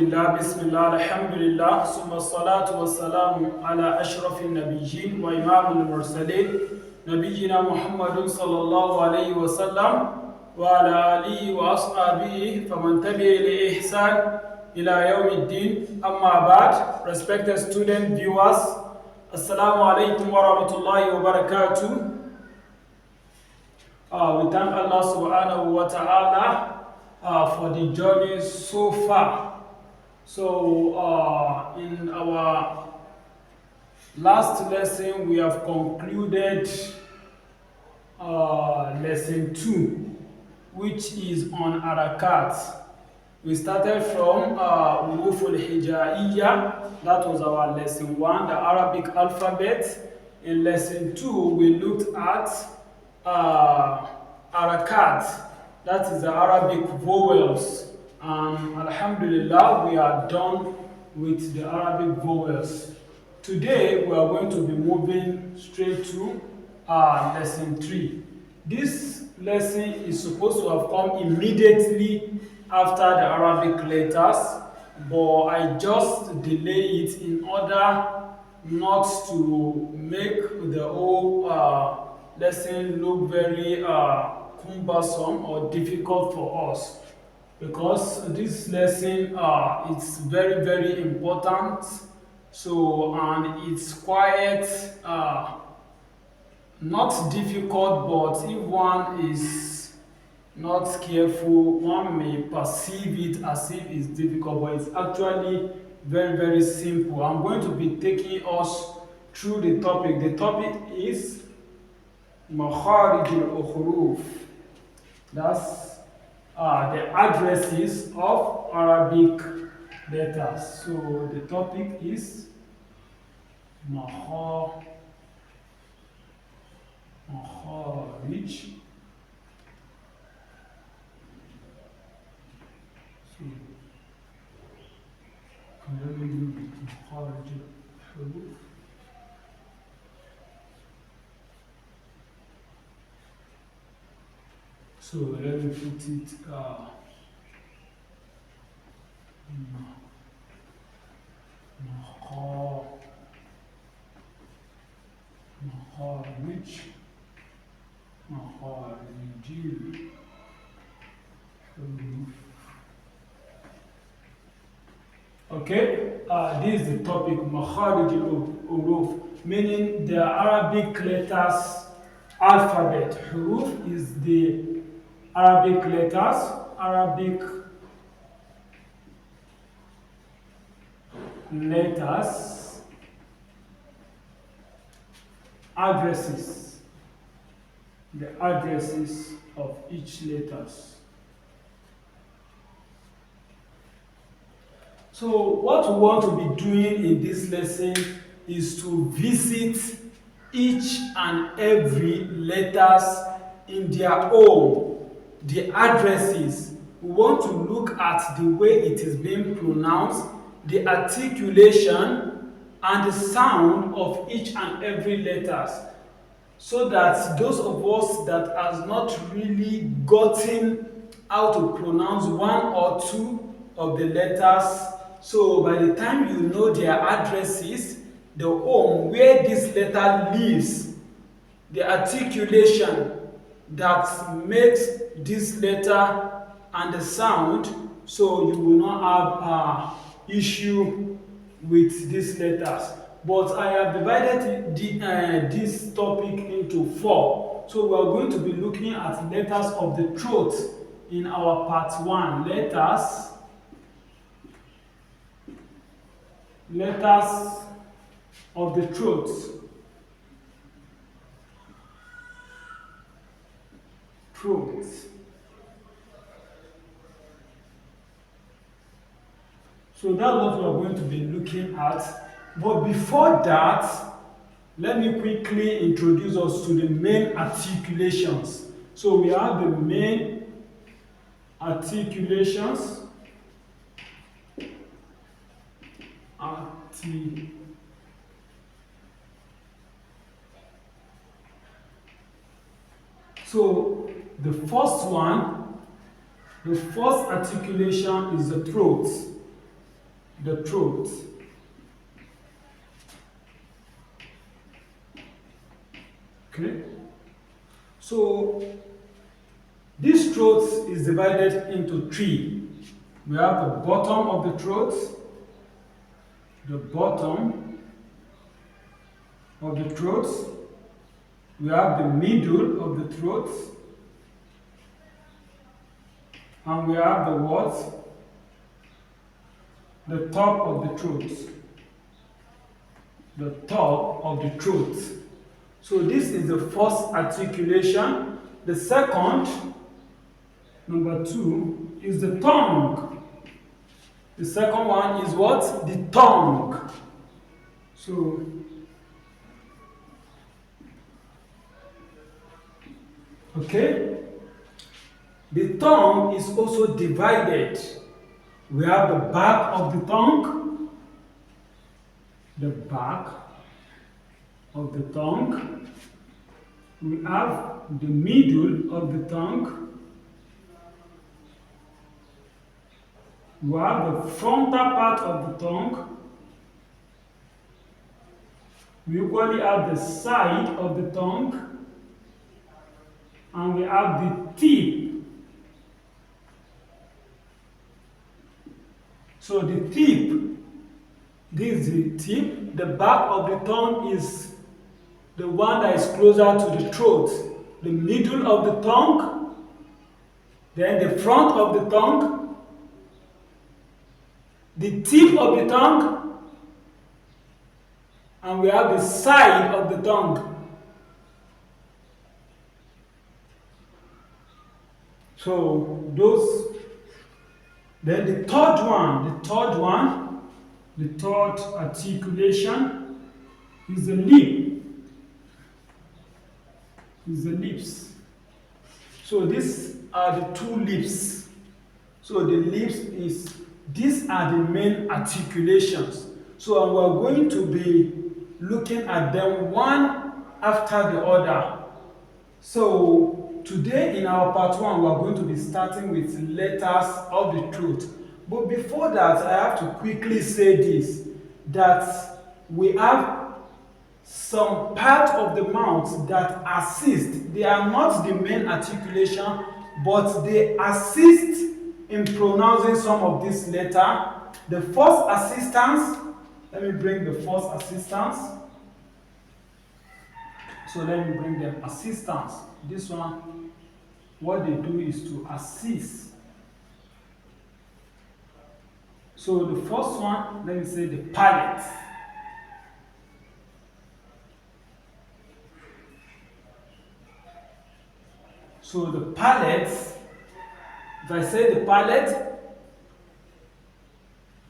بسم الله الحمد لله ثم الصلاة والسلام على أشرف النبيين وإمام المرسلين نبينا محمد صلى الله عليه وسلم وعلى آله وأصحابه فمن تبع لإحسان إلى يوم الدين. أما بعد, respected student viewers, Assalamu alaikum wa rahmatullahi wa barakatuh. We thank Allah subhanahu wa ta'ala for the journey so far. So, in our last lesson, we have concluded lesson 2, which is on harakat. We started from Huruf al-Hijaiyya, that was our lesson 1, the Arabic alphabet. In lesson 2, we looked at harakat, that is the Arabic vowels. Alhamdulillah, we are done with the Arabic vowels. Today, we are going to be moving straight to lesson 3. This lesson is supposed to have come immediately after the Arabic letters, but I just delay it in order not to make the whole lesson look very cumbersome or difficult for us. Because this lesson is very, very important. So, and it's quite not difficult, but if one is not careful, one may perceive it as if it's difficult, but it's actually very, very simple. I'm going to be taking us through the topic. The topic is Makhaarijil Huruf. That's the addresses of Arabic letters. So the topic is Makhaarij Huruf. So let me put it Makhaarijil Huruf. Okay, this is the topic, Makhaarijil Huruf, meaning the Arabic letters alphabet. Huruf is the Arabic letters, addresses, the addresses of each letters. So what we want to be doing in this lesson is to visit each and every letters in their own, the addresses. We want to look at the way it is being pronounced, the articulation, and the sound of each and every letters, so that those of us that has not really gotten how to pronounce one or two of the letters, so by the time you know their addresses, the home where this letter lives, the articulation that makes this letter and the sound, so you will not have issue with these letters. But I have divided this topic into 4. So we are going to be looking at letters of the throat in our part 1. Letters of the throat. So that's what we are going to be looking at. But before that, let me quickly introduce us to the main articulations. So we have the main articulations. So the first articulation is the throat. the throat. Okay, so this throat is divided into three. We have the bottom of the throat, the bottom of the throat, we have the middle of the throat, and we have the what? The top of the throat. The top of the throat. So this is the first articulation. The second, number 2, is the tongue. The second one is what? The tongue. So okay, the tongue is also divided. We have the back of the tongue, the back of the tongue. We have the middle of the tongue. We have the frontal part of the tongue. We equally have the side of the tongue. And we have the tip. So the tip, this is the tip. The back of the tongue is the one that is closer to the throat. The middle of the tongue, then the front of the tongue, the tip of the tongue, and we have the side of the tongue. So those, then the third articulation is the lip, is the lips. So these are the two lips. So the lips is, these are the main articulations. So we're going to be looking at them one after the other. So today in our part 1, we are going to be starting with letters of the throat. But before that, I have to quickly say this, that we have some part of the mouth that assist. They are not the main articulation, but they assist in pronouncing some of this letter. The first assistance, let me bring the first assistance. So let me bring them assistance. This one, what they do is to assist. So the first one, let me say the palate. So the palate, if I say the palate,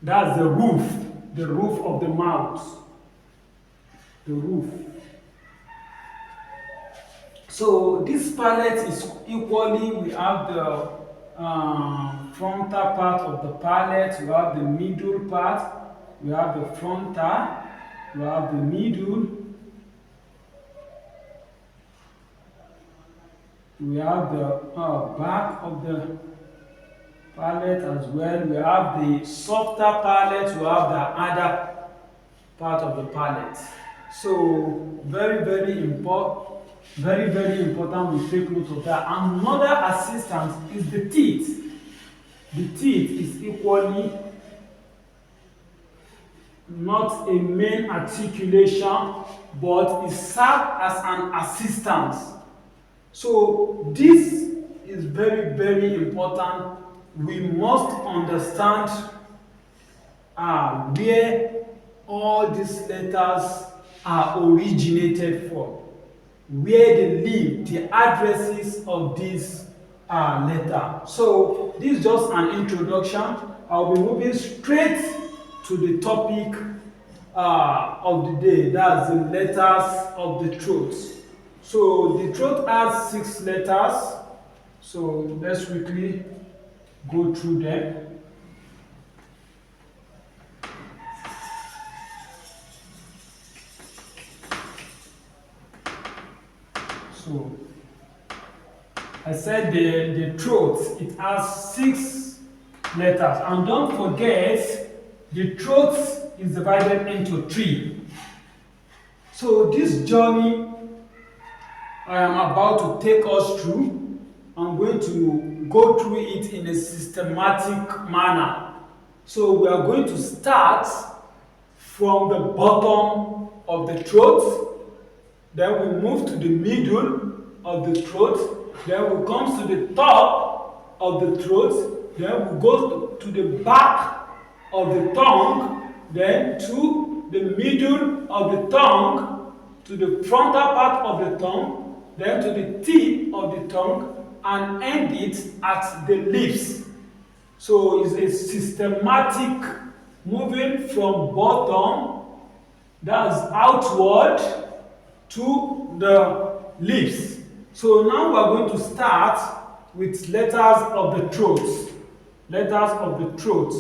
that's the roof of the mouth. The roof. So this palate is equally, we have the frontal part of the palate, we have the middle part, we have the frontal, we have the middle, we have the back of the palate as well, we have the softer palate, we have the other part of the palate. So very, very important. Very, very important, we take note of that. Another assistance is the teeth. The teeth is equally not a main articulation, but it serves as an assistance. So this is very, very important. We must understand where all these letters are originated from, where they live, the addresses of this letter. So this is just an introduction. I'll be moving straight to the topic of the day. That's the letters of the throat. So the throat has 6 letters. So let's quickly go through them. So I said the throat, it has 6 letters. And don't forget, the throat is divided into three. So this journey I am about to take us through, I'm going to go through it in a systematic manner. So we are going to start from the bottom of the throat, then we move to the middle of the throat, then we come to the top of the throat, then we go to the back of the tongue, then to the middle of the tongue, to the frontal part of the tongue, then to the tip of the tongue, and end it at the lips. So it's a systematic moving from bottom, that's outward, to the lips. So now we are going to start with letters of the throat. Letters of the throat.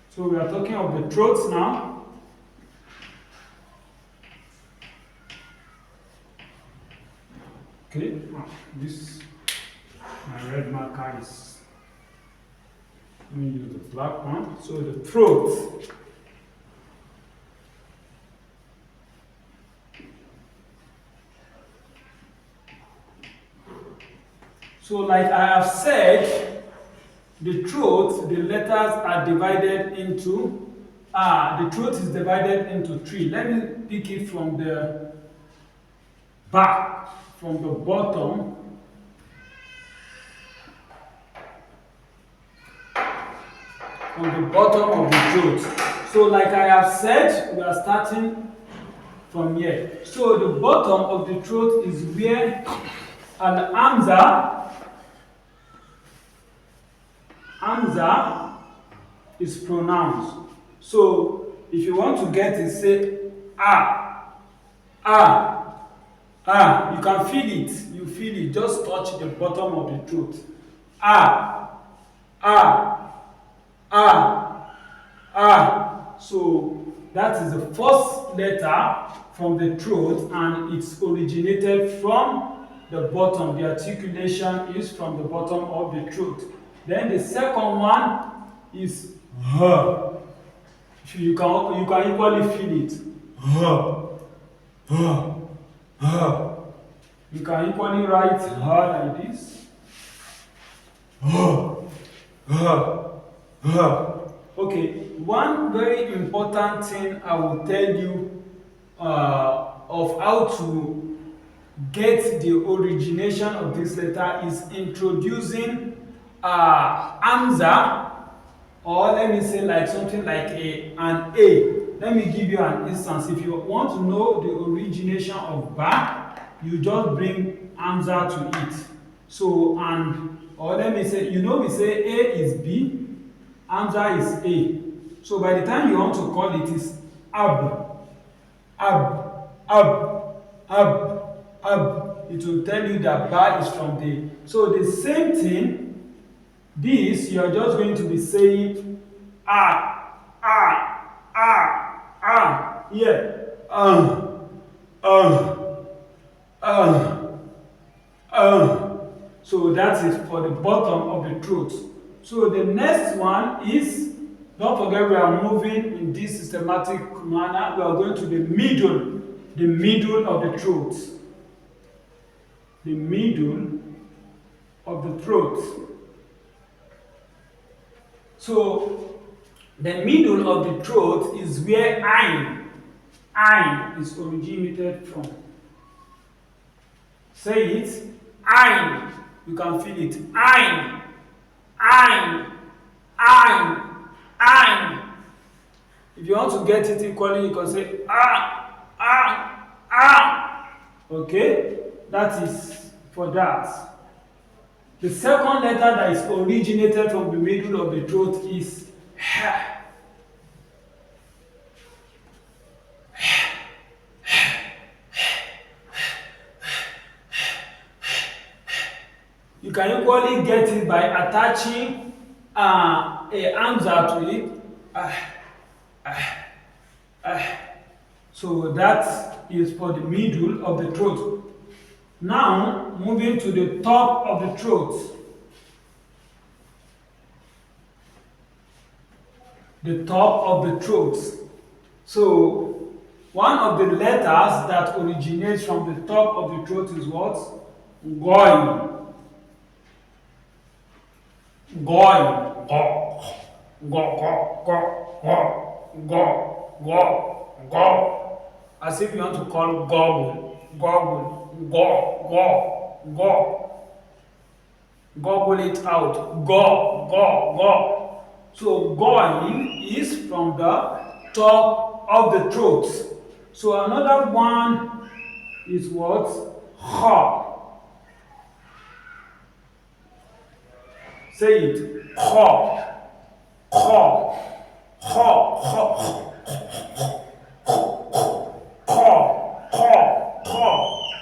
So we are talking of the throat now. Okay, this my red marker is, let me use the black one. So the throat. So like I have said, the throat, the letters are divided into, the throat is divided into three. Let me pick it from the back, from the bottom. From the bottom of the throat. So like I have said, we are starting from here. So the bottom of the throat is where an Hamza is pronounced. So if you want to get it, say ah, ah, ah. You can feel it. You feel it. Just touch the bottom of the throat. Ah, ah, ah, ah. So that is the first letter from the throat, and it's originated from the bottom. The articulation is from the bottom of the throat. Then the second one is H. You can equally feel it. H, H, H. You can equally write H like this. H, H, H. Okay, one very important thing I will tell you of how to get the origination of this letter is introducing Hamza, or let me say like something like an A. Let me give you an instance. If you want to know the origination of Ba, you just bring Hamza to it. So, or let me say, we say A is B, Hamza is A. So by the time you want to call it, is Ab, Ab, Ab, Ab, Ab. It will tell you that Ba is from the. So the same thing. This, you are just going to be saying ah, ah, ah, ah, yeah, So that is for the bottom of the throat. So the next one is, don't forget we are moving in this systematic manner. We are going to the middle of the throat. The middle of the throat. So the middle of the throat is where Ein is originated from. Say it. Ein. You can feel it. Ein. Ein. Ein. Ein. If you want to get it equally, you can say ah, ah, ah. Okay? That is for that. The second letter that is originated from the middle of the throat is H. You can equally get it by attaching a Hamza to it. So that is for the middle of the throat. Now, moving to the top of the throat. the top of the throat. So one of the letters that originates from the top of the throat is what? Goy. Goy. Go. Go, go, go, go, go, go, go. As if you want to call gobble. Gobble. Go, go, go. Gobble it out. Go, go, go. So going is from the top of the throat. So another one is what? Ha. Say it. Ha. Ha. Ha. Ha. Ha. Ha.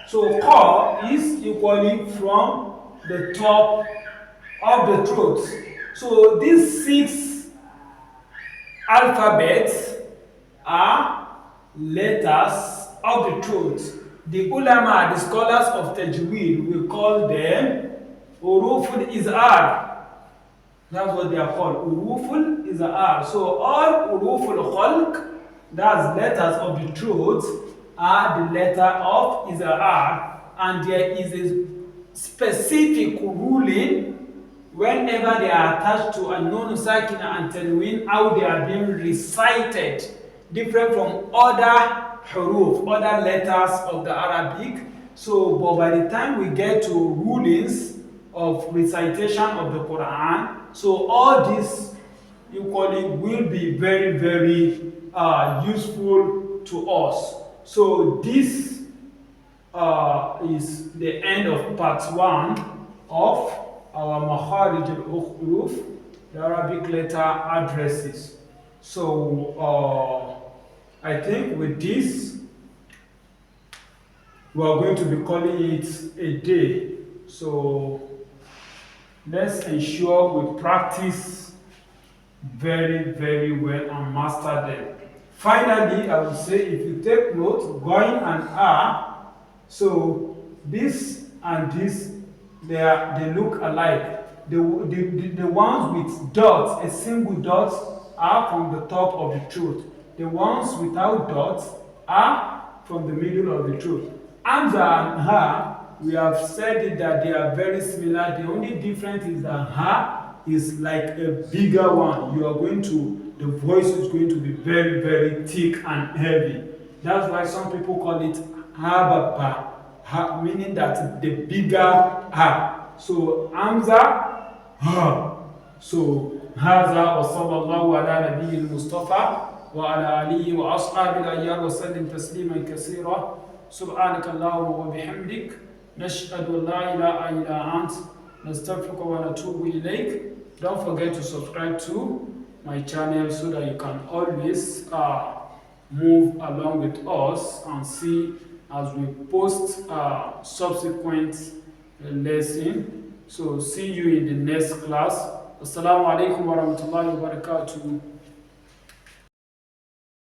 So ha is equally from the top of the throat. So these 6 alphabets are letters of the throat. The ulama, the scholars of Tajweed, will call them Huruful Izhar. That's what they are called, Huruful Izhar. So all Huruful Khalq, that's letters of the throat, are the letter of Izhar, and there is a specific ruling whenever they are attached to a nun sakina and tanween, how they are being recited, different from other huruf, other letters of the Arabic. So, but by the time we get to rulings of recitation of the Quran, so all this equally will be very, very useful to us. So this is the end of part 1 of our Makhaarijil Huruf, the Arabic letter addresses. So I think with this, we are going to be calling it a day. So let's ensure we practice very, very well and master them. Finally, I would say, if you take note, going and are, so this and this, they look alike. The ones with dots, a single dot, are from the top of the throat. The ones without dots are from the middle of the throat. Hamza and ha, we have said it that they are very similar. The only difference is that ha is like a bigger one. You are going to, the voice is going to be very, very thick and heavy. That's why some people call it hababa, ha, meaning that the bigger ha. So Hamza, ha. So Haza wa sallallahu ala nabiyil Mustafa wa ala alihi wa ashabil ayyar wa sallim tasliman kaseera. Subhanaka Allahumma wa bihamdik, nashhadu an la ilaha illa ant, nastaghfiruka wa natubu ilayk. Don't forget to subscribe to my channel so that you can always move along with us and see as we post subsequent lesson. So see you in the next class. Assalamu alaikum wa rahmatullahi wa barakatuh.